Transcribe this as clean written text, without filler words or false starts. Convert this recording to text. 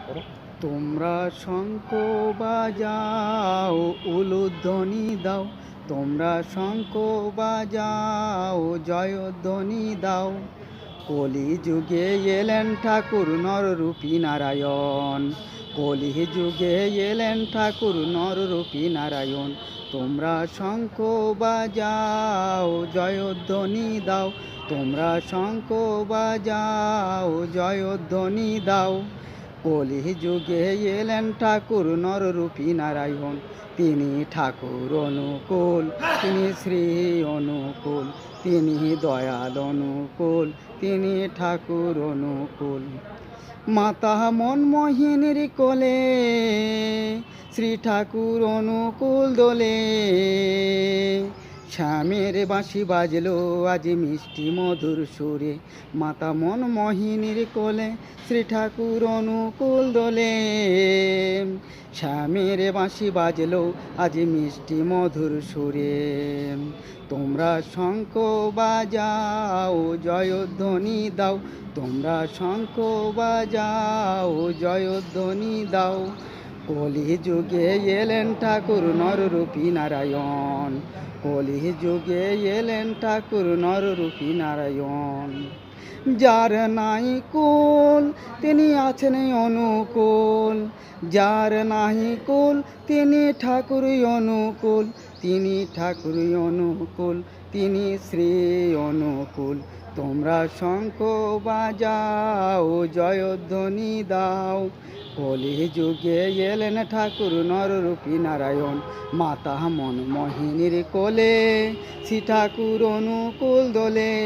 করো। তোমরা শঙ্খ বাজাও, উলুধ্বনি দাও। তোমরা শঙ্খ বাজাও, জয়ধ্বনি দাও। কলি যুগে এলেন ঠাকুর নররূপী নারায়ণ। কলি যুগে এলেন ঠাকুর নররূপী নারায়ণ। তোমরা শঙ্খ বাজাও, জয়ধ্বনি দাও। তোমরা শঙ্খ বাজাও, জয়ধ্বনি দাও। কলি যুগে এলেন ঠাকুর নররূপী নারায়ণ। তিনি ঠাকুর অনুকূল, তিনি শ্রী অনুকূল, তিনি দয়াল অনুকূল, তিনি ঠাকুর অনুকূল। মাতা মনমোহিনীর কোলে শ্রী ঠাকুর অনুকূল দোলে। শ্যামের বাঁশি বাজলো আজ মিষ্টি মধুর সুরে। মাতা মনমোহিনীর কোলে শ্রী ঠাকুর অনুকূল দোলে। শ্যামের বাঁশি বাজলো আজ মিষ্টি মধুর সুরে। তোমরা শঙ্খ বাজাও, জয়ধ্বনি দাও। তোমরা শঙ্খ বাজাও, জয়ধ্বনি দাও। কলি যুগে এলেন ঠাকুর নররূপী নারায়ণ। কলি যুগে এলেন ঠাকুর নররূপী নারায়ণ। যার নাই কুল তিনি আছেন অনুকূল। যার নাহি কুল তিনি ঠাকুর অনুকূল। তিনি ঠাকুর অনুকূল, তিনি শ্রী অনুকূল। তোমরা শঙ্খ বাজাও, জয়ধ্বনি দাও। কলি যুগে এলেন ঠাকুর নররূপী নারায়ণ। মাতা মনমোহিনীর কোলে শ্রী ঠাকুর অনুকূল দোলে।